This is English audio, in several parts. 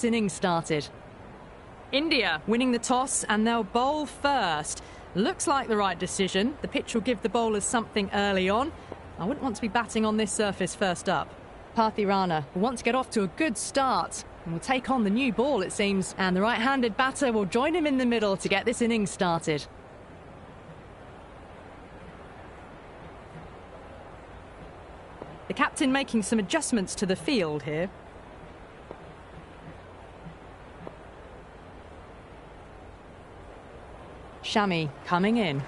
Innings started. India winning the toss and they'll bowl first. Looks like the right decision. The pitch will give the bowlers something early on. I wouldn't want to be batting on this surface first up. Parthy Rana will want to get off to a good start and will take on the new ball, it seems. And the right-handed batter will join him in the middle to get this innings started. The captain making some adjustments to the field here. Shami coming in.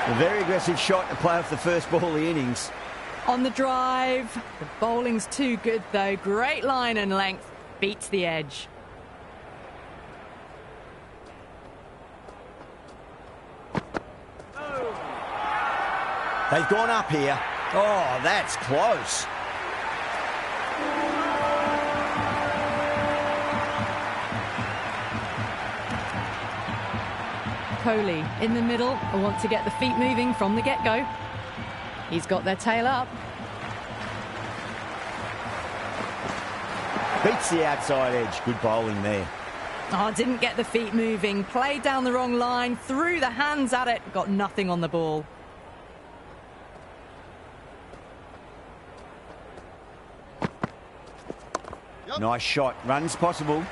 A very aggressive shot to play off the first ball of the innings. On the drive. The bowling's too good though. Great line and length. Beats the edge. They've gone up here. Oh, that's close. Kohli in the middle. I want to get the feet moving from the get-go. He's got their tail up. Beats the outside edge. Good bowling there. Oh, didn't get the feet moving. Played down the wrong line. Threw the hands at it. Got nothing on the ball. Nice shot. Runs possible.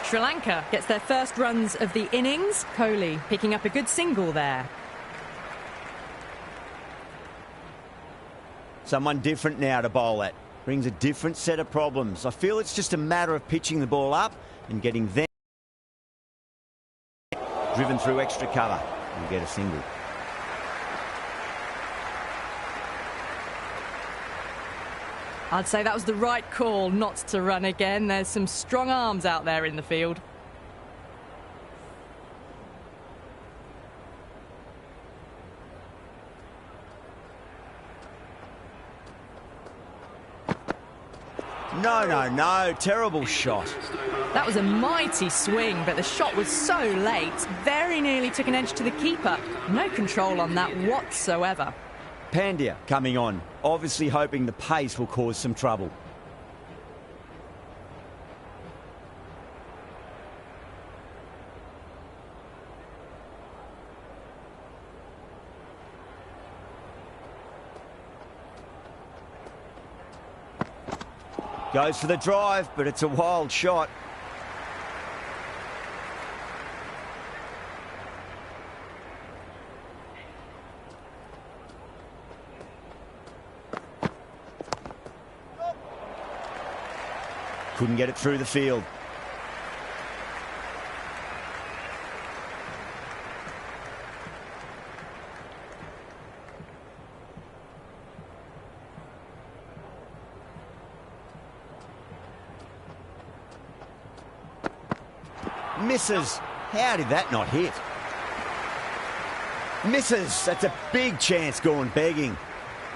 Sri Lanka gets their first runs of the innings. Kohli picking up a good single there. Someone different now to bowl at. Brings a different set of problems. I feel it's just a matter of pitching the ball up and getting them driven through extra cover and get a single. I'd say that was the right call not to run again. There's some strong arms out there in the field. No. Terrible shot. That was a mighty swing, but the shot was so late. Very nearly took an edge to the keeper. No control on that whatsoever. Pandya coming on, obviously hoping the pace will cause some trouble. Goes for the drive, but it's a wild shot. Couldn't get it through the field. Misses. How did that not hit? Misses. That's a big chance going begging.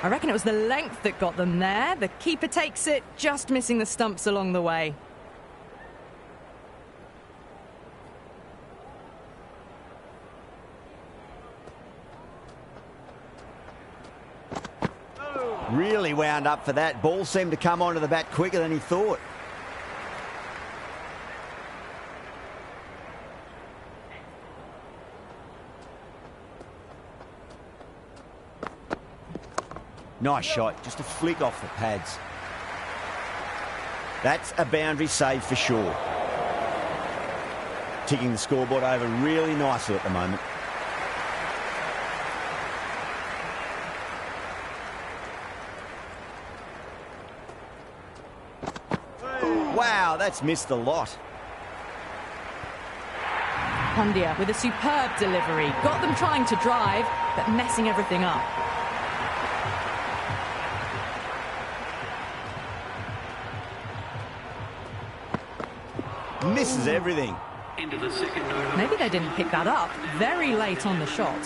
I reckon it was the length that got them there. The keeper takes it, just missing the stumps along the way. Really wound up for that. Ball seemed to come onto the bat quicker than he thought. Nice shot, just a flick off the pads. That's a boundary save for sure. Ticking the scoreboard over really nicely at the moment. Wow, that's missed a lot. Pandya with a superb delivery. Got them trying to drive, but messing everything up. Misses everything. Maybe they didn't pick that up. Very late on the shot.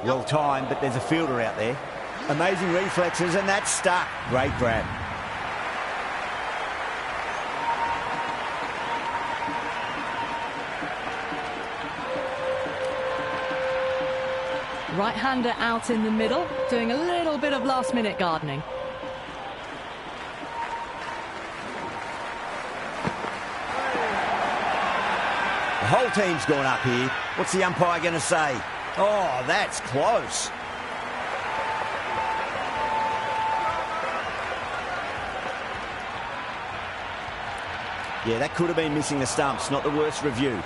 Well timed, but there's a fielder out there. Amazing reflexes, and that's stuck. Great grab. Right-hander out in the middle, doing a little bit of last-minute gardening. The whole team's gone up here. What's the umpire going to say? Oh, that's close. Yeah, that could have been missing the stumps. Not the worst review.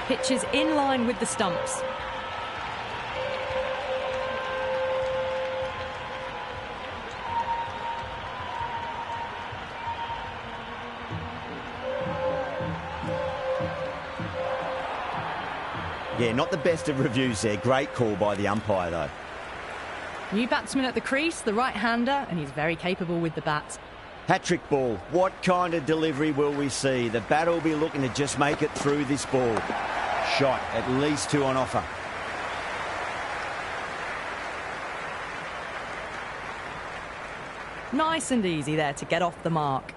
Pitch is in line with the stumps. Yeah, not the best of reviews there. Great call by the umpire, though. New batsman at the crease, the right-hander, and he's very capable with the bat. Hat-trick ball. What kind of delivery will we see? The batter will be looking to just make it through this ball. Shot, at least 2 on offer. Nice and easy there to get off the mark.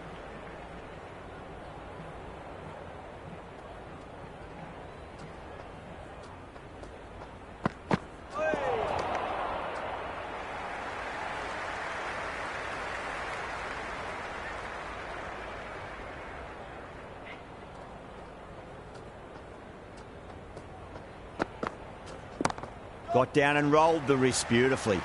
Got down and rolled the wrist beautifully.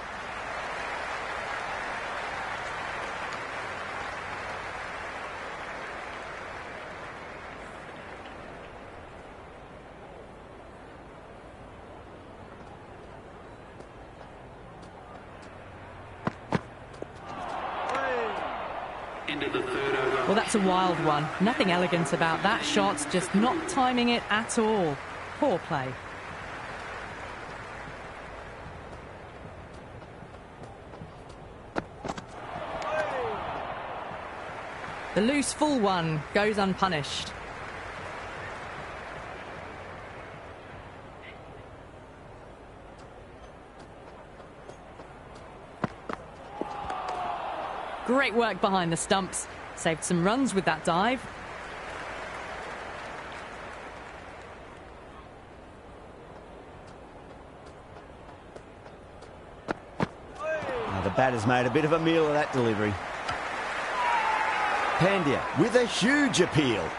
Well, that's a wild one. Nothing elegant about that shot, just not timing it at all. Poor play. The loose full one goes unpunished. Great work behind the stumps. Saved some runs with that dive. Now the batter's made a bit of a meal of that delivery. Pandya with a huge appeal.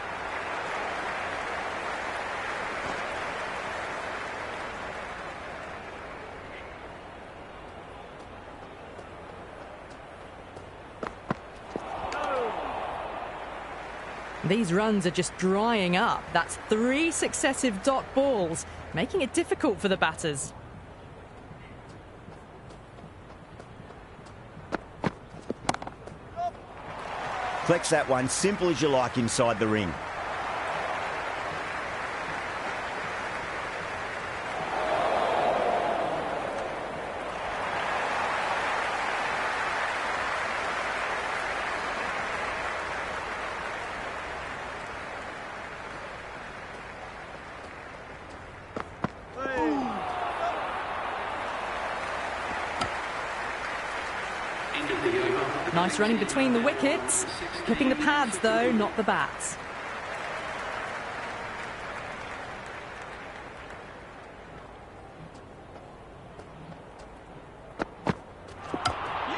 These runs are just drying up. That's 3 successive dot balls, making it difficult for the batters. Flex that one, simple as you like inside the ring. Nice running between the wickets. Clipping the pads, though, not the bats.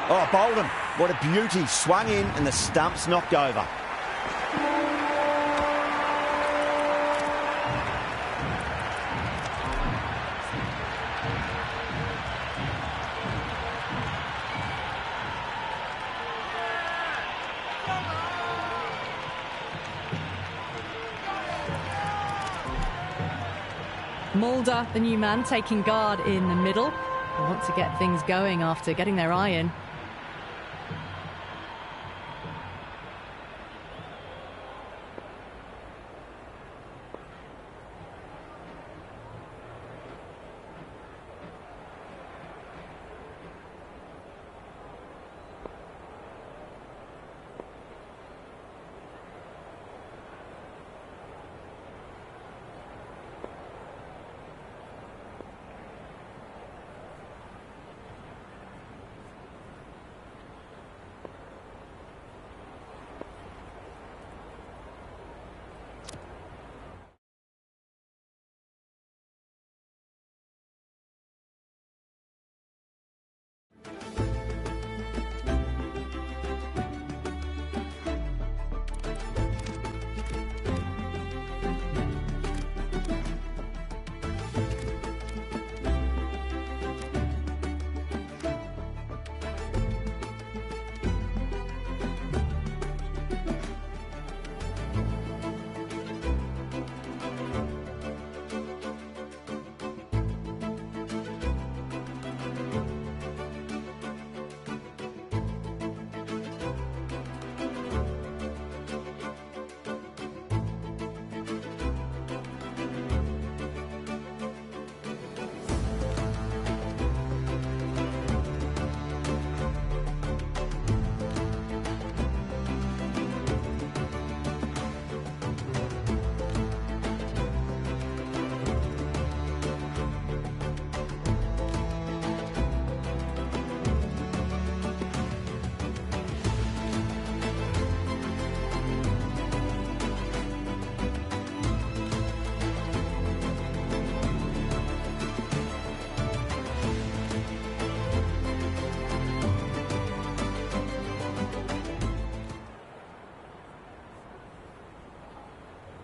Oh, bowled him. What a beauty. Swung in and the stumps knocked over. Mulder, the new man, taking guard in the middle. They want to get things going after getting their eye in.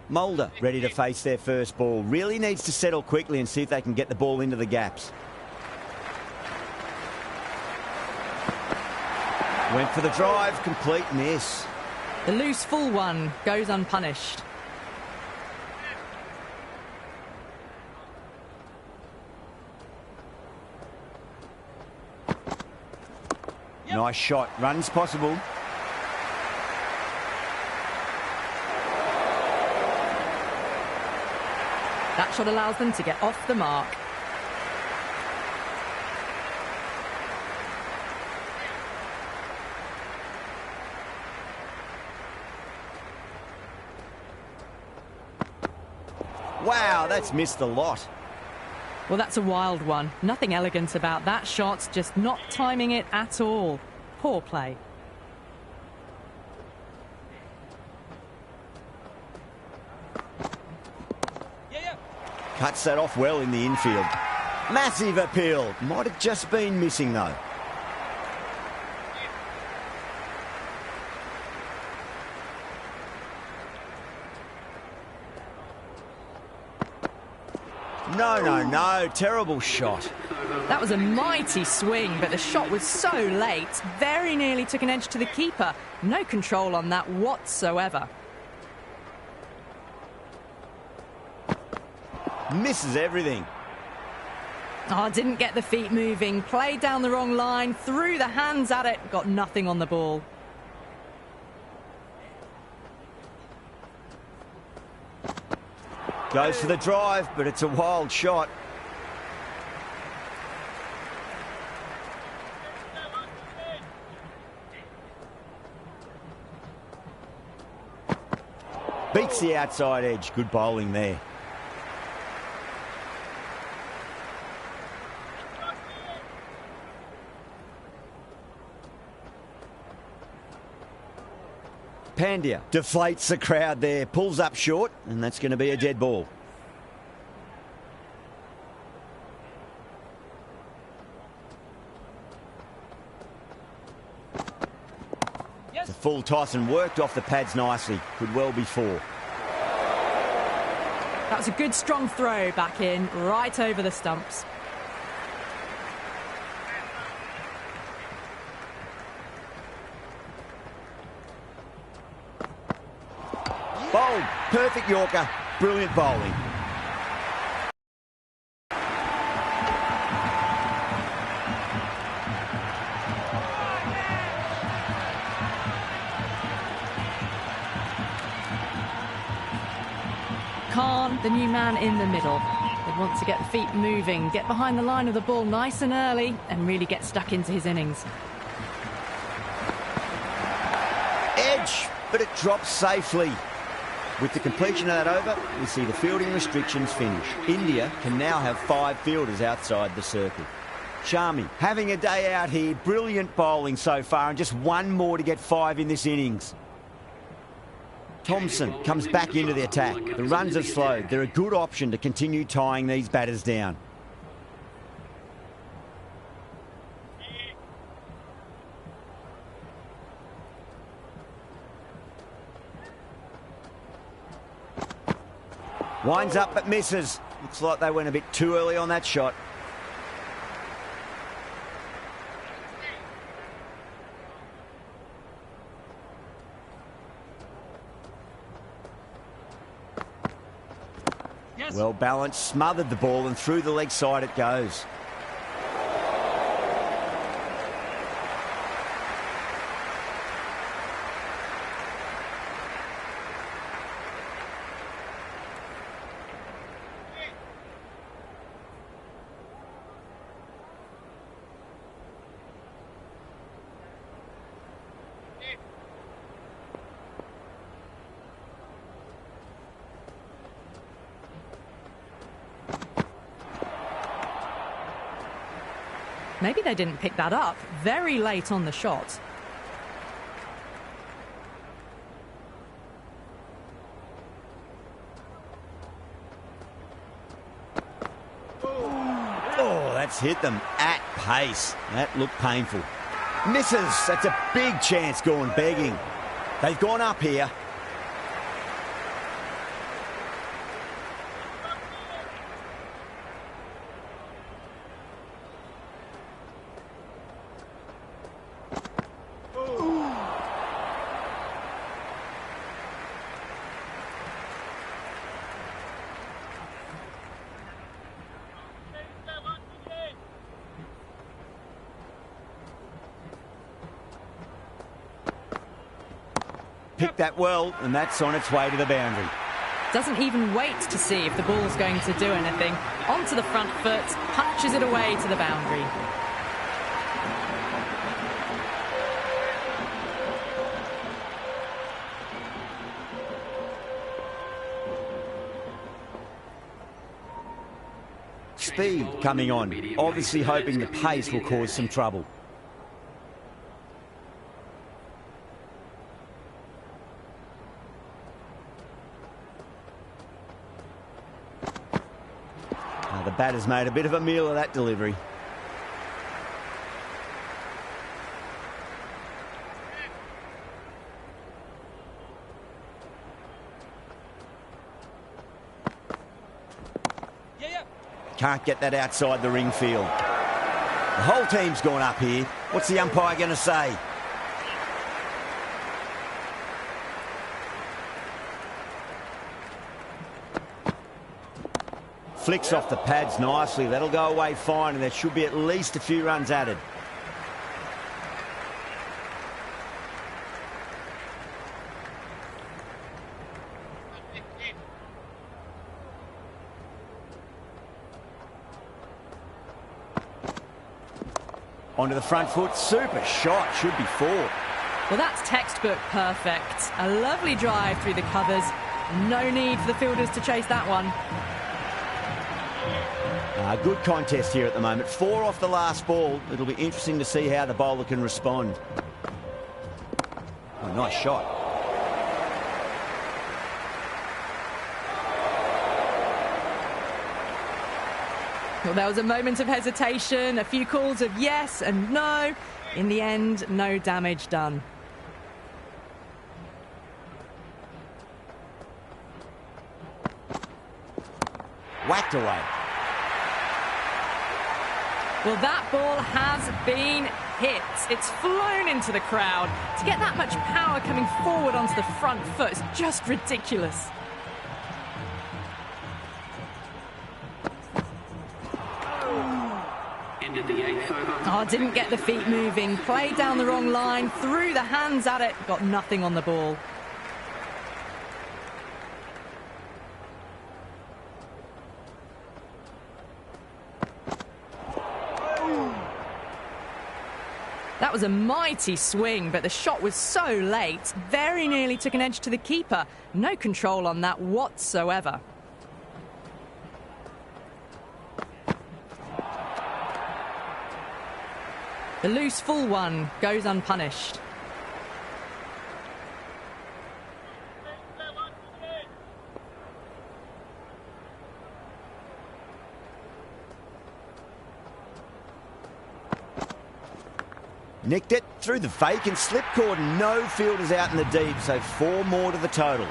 Mulder ready to face their first ball. Really needs to settle quickly and see if they can get the ball into the gaps. Went for the drive, complete miss. The loose full one goes unpunished. Nice shot, runs possible. That shot allows them to get off the mark. Wow, that's missed a lot. Well, that's a wild one. Nothing elegant about that shot, just not timing it at all. Poor play. Cuts that off well in the infield. Massive appeal. Might have just been missing, though. No. Terrible shot. That was a mighty swing, but the shot was so late. Very nearly took an edge to the keeper. No control on that whatsoever. Misses everything. Oh, didn't get the feet moving. Played down the wrong line. Threw the hands at it. Got nothing on the ball. Goes for the drive, but it's a wild shot. Beats the outside edge. Good bowling there. Pandya deflates the crowd there, pulls up short, and that's going to be a dead ball. Yes. The full toss and worked off the pads nicely. Could well be 4. That was a good strong throw back in, right over the stumps. Bowled. Perfect Yorker. Brilliant bowling. Khan, the new man in the middle. They want to get the feet moving, get behind the line of the ball nice and early, and really get stuck into his innings. Edge, but it drops safely. With the completion of that over, we see the fielding restrictions finish. India can now have 5 fielders outside the circle. Shami having a day out here. Brilliant bowling so far, and just one more to get 5 in this innings. Thompson comes back into the attack. The runs have slowed. They're a good option to continue tying these batters down. Winds up but misses. Looks like they went a bit too early on that shot. Yes. Well balanced, smothered the ball, and through the leg side it goes. Maybe they didn't pick that up. Very late on the shot. Oh, that's hit them at pace. That looked painful. Misses. That's a big chance going begging. They've gone up here. Picked that well, and that's on its way to the boundary. Doesn't even wait to see if the ball's going to do anything. Onto the front foot, punches it away to the boundary. Speed coming on, obviously hoping the pace will cause some trouble. The batter's made a bit of a meal of that delivery. Can't get that outside the ring field. The whole team's gone up here. What's the umpire going to say? Flicks off the pads nicely. That'll go away fine, and there should be at least a few runs added. Onto the front foot. Super shot. Should be four. Well, that's textbook perfect. A lovely drive through the covers. No need for the fielders to chase that one. Good contest here at the moment. 4 off the last ball. It'll be interesting to see how the bowler can respond. Oh, nice shot. Well, there was a moment of hesitation, a few calls of yes and no. In the end, no damage done. Whacked away. Well, that ball has been hit. It's flown into the crowd. To get that much power coming forward onto the front foot is just ridiculous. Oh, didn't get the feet moving. Played down the wrong line, threw the hands at it, got nothing on the ball. That was a mighty swing, but the shot was so late. Very nearly took an edge to the keeper. No control on that whatsoever. The loose full one goes unpunished. Nicked it through the fake and slip cord. No fielders out in the deep, so 4 more to the total.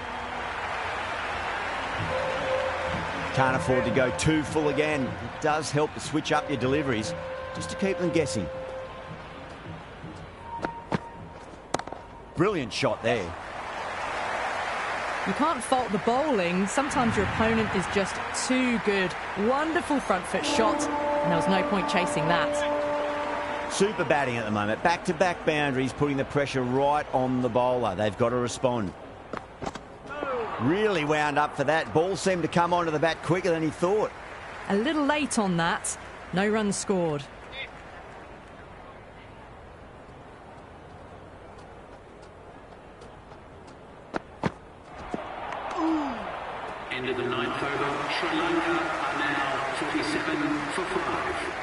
Can't afford to go too full again. It does help to switch up your deliveries just to keep them guessing. Brilliant shot there. You can't fault the bowling. Sometimes your opponent is just too good. Wonderful front foot shot, and there was no point chasing that. Super batting at the moment. Back-to-back boundaries, putting the pressure right on the bowler. They've got to respond. Really wound up for that. Ball seemed to come onto the bat quicker than he thought. A little late on that. No runs scored. End of the 9th over. Sri Lanka are now 47 for 5.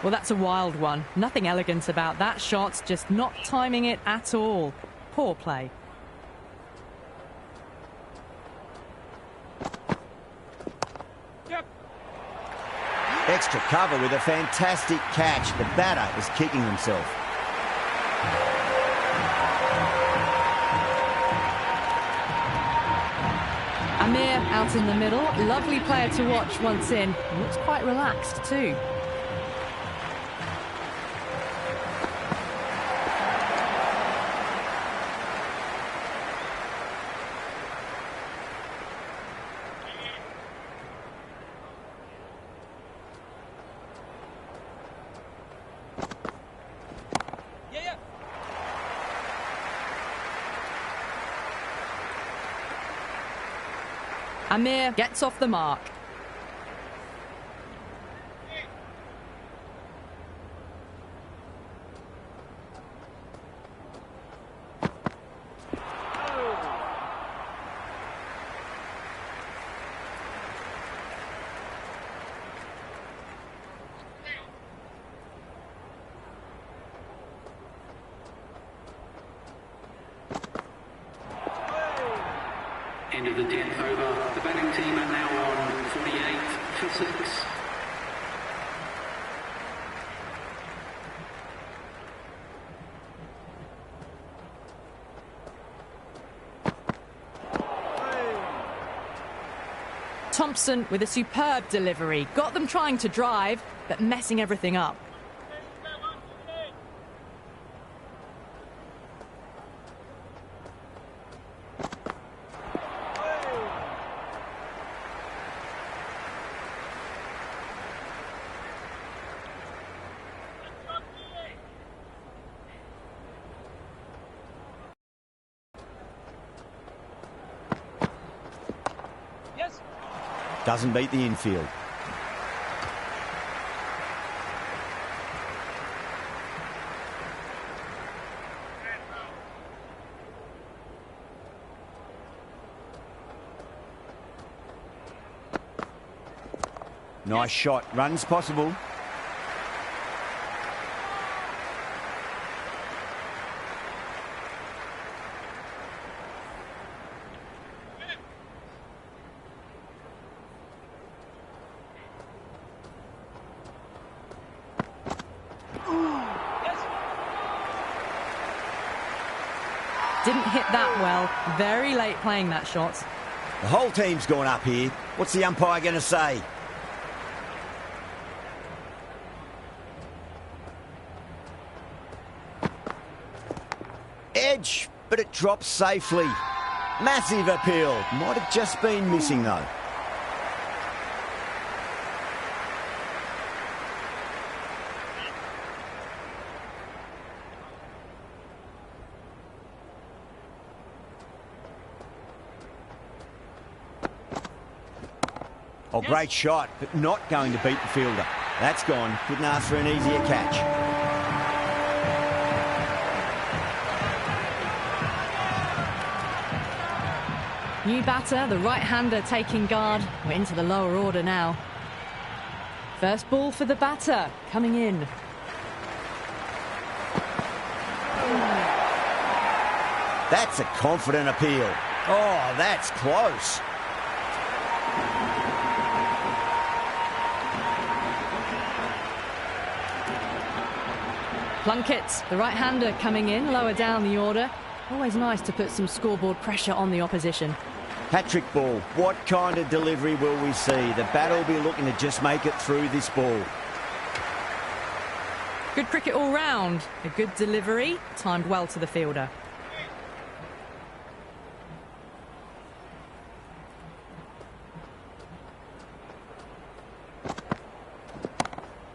Well, that's a wild one. Nothing elegant about that shot, just not timing it at all. Poor play. Extra cover with a fantastic catch. The batter is kicking himself. Amir out in the middle. Lovely player to watch once in. Looks quite relaxed too. Amir gets off the mark. End of the 10th over. The batting team are now on 48 for 6. Thompson with a superb delivery. Got them trying to drive, but messing everything up. Doesn't beat the infield. Nice shot. Runs possible. Didn't hit that well. Very late playing that shot. The whole team's gone up here. What's the umpire going to say? Edge, but it drops safely. Massive appeal. Might have just been missing though. Oh, great shot, but not going to beat the fielder. That's gone. Couldn't ask for an easier catch. New batter, the right-hander taking guard. We're into the lower order now. First ball for the batter, coming in. That's a confident appeal. Oh, that's close. Plunkett, the right-hander coming in, lower down the order. Always nice to put some scoreboard pressure on the opposition. Hat-trick ball. What kind of delivery will we see? The batter will be looking to just make it through this ball. Good cricket all round. A good delivery, timed well to the fielder.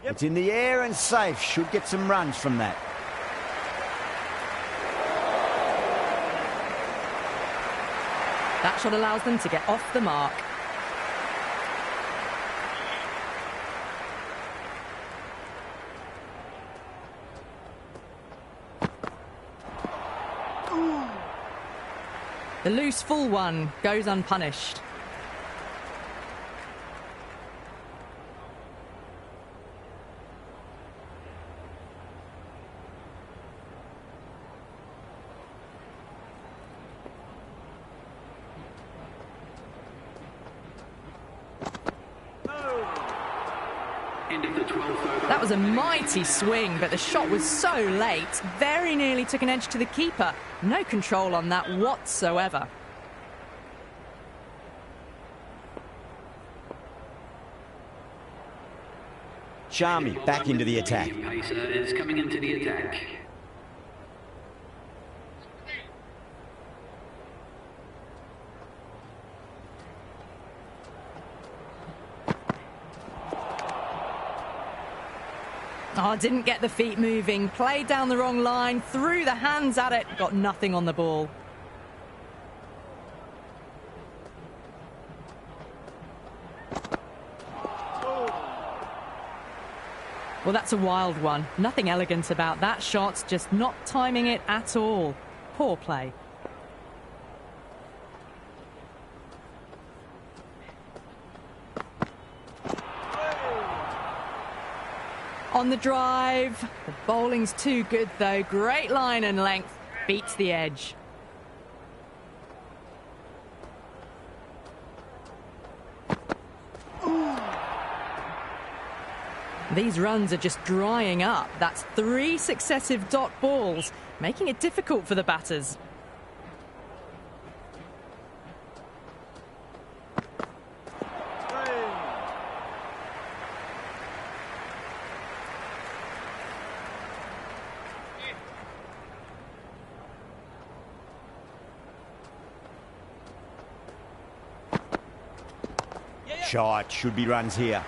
It's in the air and safe. Should get some runs from that. That shot allows them to get off the mark. The loose full one goes unpunished. That was a mighty swing, but the shot was so late. Very nearly took an edge to the keeper. No control on that whatsoever. Sharmi back into the attack. Pacer is coming into the attack. Oh, didn't get the feet moving. Played down the wrong line, threw the hands at it, got nothing on the ball. Well, that's a wild one. Nothing elegant about that shot, just not timing it at all. Poor play. On the drive. The bowling's too good, though. Great line and length. Beats the edge. These runs are just drying up. That's 3 successive dot balls, making it difficult for the batters. Shot, should be runs here.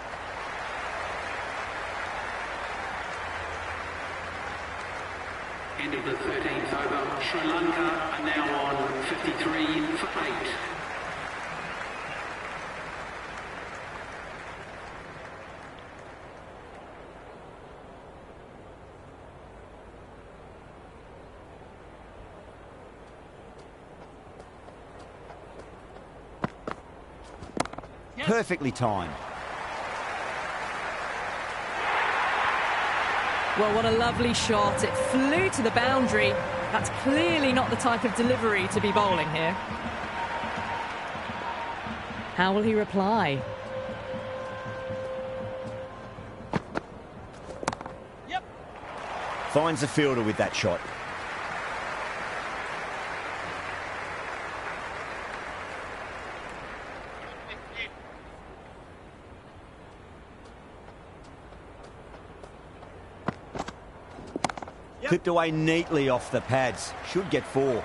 End of the 13th over. Sri Lanka are now on 53 for 8. Perfectly timed. Well, what a lovely shot. It flew to the boundary. That's clearly not the type of delivery to be bowling here. How will he reply? Yep. Finds the fielder with that shot. Clipped away neatly off the pads. Should get 4.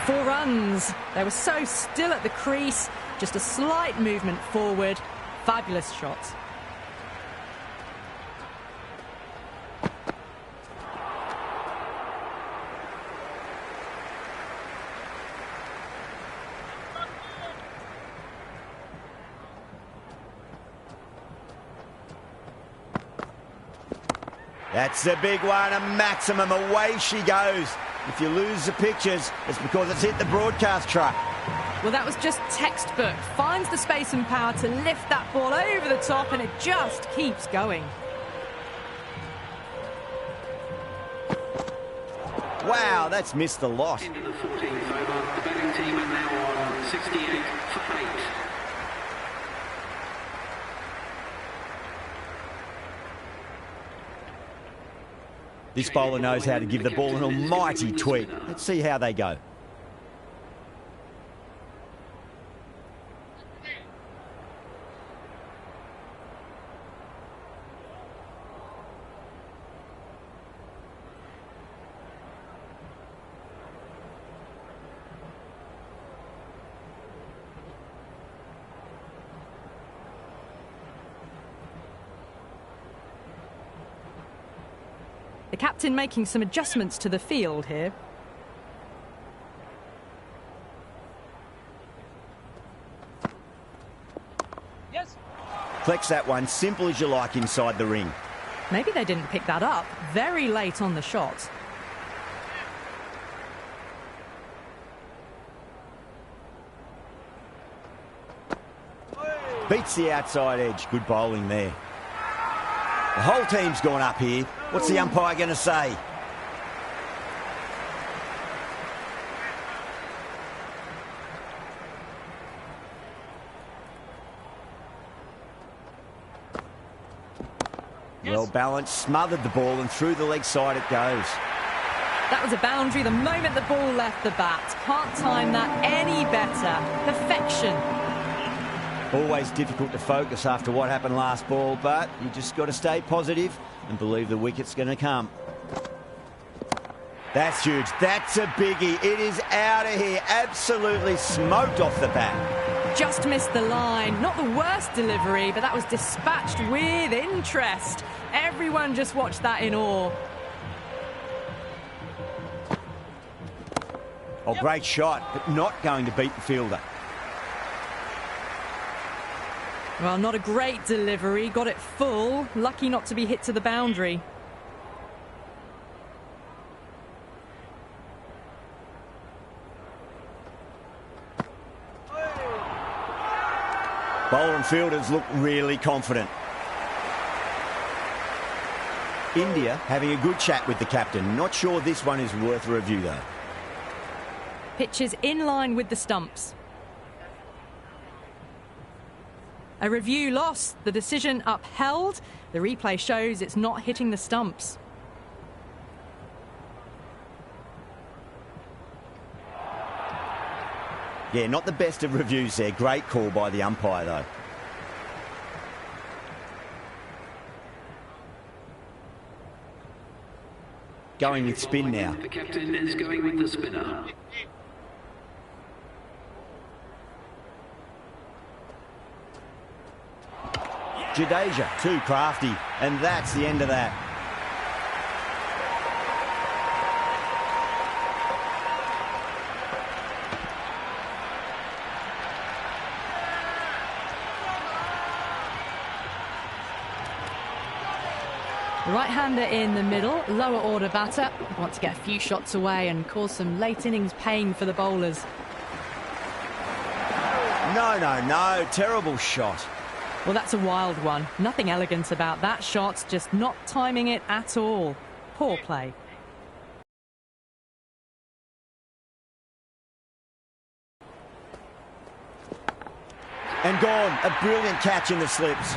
4 runs. They were so still at the crease. Just a slight movement forward. Fabulous shots. That's a big one, a maximum. Away she goes. If you lose the pictures, it's because it's hit the broadcast truck. Well, that was just textbook. Finds the space and power to lift that ball over the top, and it just keeps going. Wow, that's missed a lot. Into the 14th over. The batting team are now on 68 for 8. This bowler knows how to give the ball an almighty tweak. Let's see how they go. The captain making some adjustments to the field here. Yes. Flex that one, simple as you like inside the ring. Maybe they didn't pick that up. Very late on the shot. Beats the outside edge. Good bowling there. The whole team's gone up here. What's the umpire going to say? Yes. Well balanced, smothered the ball, and through the leg side it goes. That was a boundary the moment the ball left the bat. Can't time that any better. Perfection. Always difficult to focus after what happened last ball, but you just got to stay positive and believe the wicket's going to come. That's huge. That's a biggie. It is out of here. Absolutely smoked off the bat. Just missed the line. Not the worst delivery, but that was dispatched with interest. Everyone just watched that in awe. Oh, great shot, but not going to beat the fielder. Well, not a great delivery. Got it full. Lucky not to be hit to the boundary. Bowler and fielders look really confident. India having a good chat with the captain. Not sure this one is worth a review, though. Pitch is in line with the stumps. A review lost, the decision upheld. The replay shows it's not hitting the stumps. Yeah, not the best of reviews there. Great call by the umpire, though. Going with spin now. The captain is going with the spinner. Jadeja, too crafty, and that's the end of that. The right-hander in the middle, lower order batter. Want to get a few shots away and cause some late innings pain for the bowlers. No, terrible shot. Well, that's a wild one. Nothing elegant about that shot, just not timing it at all. Poor play. And gone. A brilliant catch in the slips.